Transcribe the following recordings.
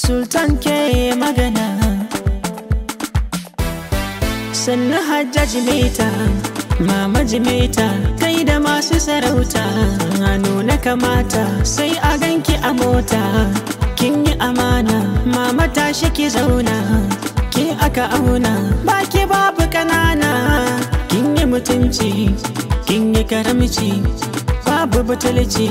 Sultan ke magana, sannu Hajja Jimeta, Mama Jimeta, kai da masu sarauta, nuna kamata sai a ganki a mota. Kin yi amana, mama tashi ki zauna, ke aka auna, baki babu kanana. Kin yi mutunci, kin yi karamci, babu butulci,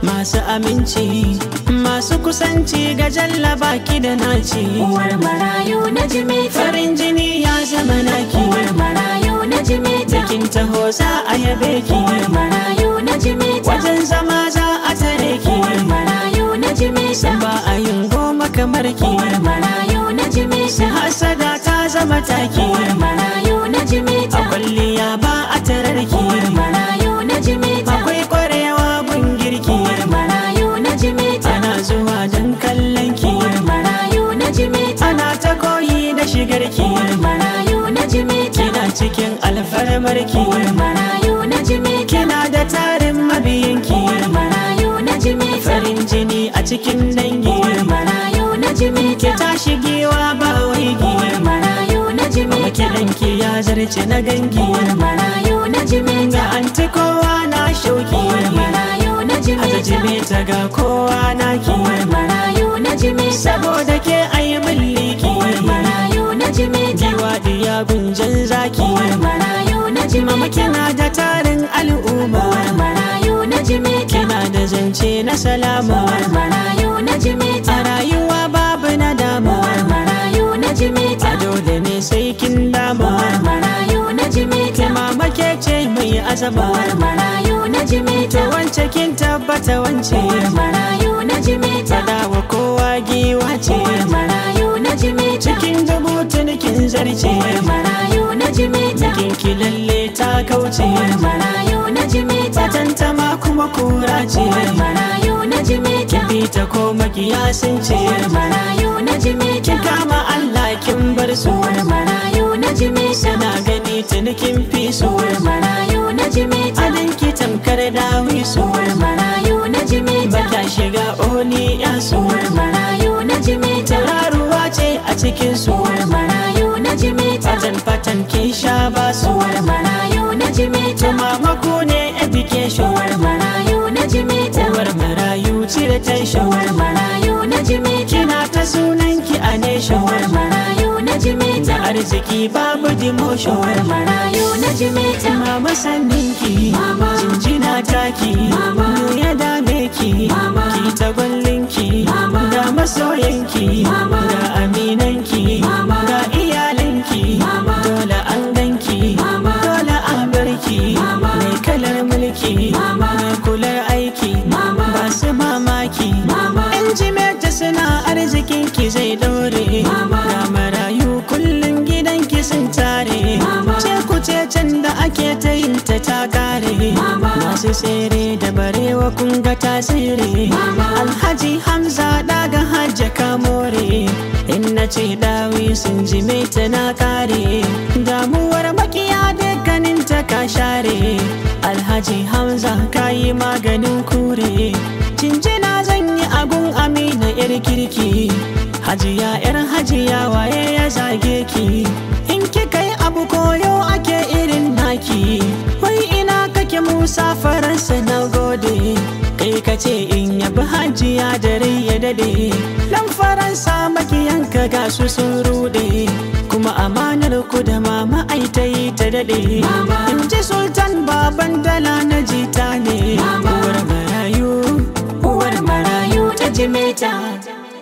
masu aminci, masu kusanci ga jalla baki da naci. Uwar marayu na Jimeta, farin jini ya zama naki. Uwar marayu na Jimeta, kin taho za a yabe ki. Uwar marayu na Jimeta, wajen zama za a tare ki. Uwar marayu na Jimeta, ba a yin goma kamar ki. Uwar marayu na Jimeta, hasada ta zama taki. Uwar marayu na Jimeta, a kwalliya ba a tarar ki. Uwar marayu na Jimeta, akwai kwarewa gun girki. Uwar marayu na Jimeta, ana zuwa don kallon ki. Uwar marayu na Jimeta, ana ta koyi da shigar ki. Uwar marayu na Jimeta, kina cikin alfarmar ki. Uwar marayu na Jimeta, kina da tarin mabiyan ki. Uwar marayu na Jimeta, farin jini a cikin dangi. Uwar marayu na Jimeta, ki tashi giwa ba waigi. Uwar marayu na Jimeta, kiɗanki ya zarce na gangi. Uwar marayu na Jimeta, ga anti kowa na shauki. Uwar marayu na Hajja Jimeta, Jimeta ga kowa naki. Uwar marayu na Jimeta, saboda ke ayi milliki. Uwar marayu na Jimeta, giwa diya gunjan zaki. Uwar marayu na Jimeta, mama kina da tarin al'umma. Uwar marayu na Jimeta, kina da zance na salama. Uwar marayu na Jimeta, a rayuwa babu nadama. Uwar marayu na Jimeta, a dole ne sai kin dama. Uwar marayu na Jimeta, mama ke ce mai azaba. Uwar marayu na Jimeta, wance kin tabbata wance. Uwar marayu na Jimeta, dawa kowa giwa ce. Uwar marayu na Jimeta, cikin dubu kin zarce. Uwar marayu na Jimeta, ki lalle ta kauce. Uwar marayu na Jimeta, tantama kuma kura ce. Uwar marayu na Jimeta, bita ko makiya sun ce. Uwar marayu na Jimeta, kin kama Allah kin bar su. Uwar marayu na Jimeta, na gani tuni kin fi su. Uwar marayu na Jimeta, adin ki tamkar dawi su. Uwar marayu na Jimeta, bata shiga oni ya su. Uwar marayu na Jimeta, tauraruwa ce a cikin su. Uwar marayu na Jimeta, fatan kin sha ba su. Uwar marayu na Jimeta, mama ku ne education. Uwar marayu na Jimeta, uwar marayu cire tension. Uwar marayu na Jimeta, kina ta sunan ki a nation. Uwar marayu na Jimeta, da arziki babu demotion. Uwar marayu na Jimeta, mama sannin ki. Mama, jinjina taki. Mama, me ya dame ki. Mama, ki ta gwallin ki. Mama, ga masoyan ki. Mama, ga aminan ki. Mama, ga iyalin ki. Mama, dole an ganki. Mama, dole an barki. Mama, mai kalar mulki. Mama, mai kular aiki. Mama, ba su mamaki. Mama, in Jimeta suna arzikin ki zai dore. Mama, ga marayu kullum gidan ki sun tare. Mama, ce ku ce can da ake ta yin ta kare. Mama, masu tsere da barewa kun ga tasiri. Mama, Alhaji Hamza daga Hajja Kamore. in na ce dawi sun Jimeta na kare. damuwar makiya dukkanin ta ka share. Alhaji Hamza kayi maganin kure. jinjina zan yi agun Amina yar kirki. Hajiya yar hajiya waye ya zage ki. in kika yi abu koyo ake irin naki. wai ina kake Musa Faransa na gode. kai ka ce in yabi hajiya da rai ya dade. dan Faransa makiyanka ga su sun rude. kuma amanar ku da mama ai ta yi ta dade. in ji Sultan baban dala na jita ne.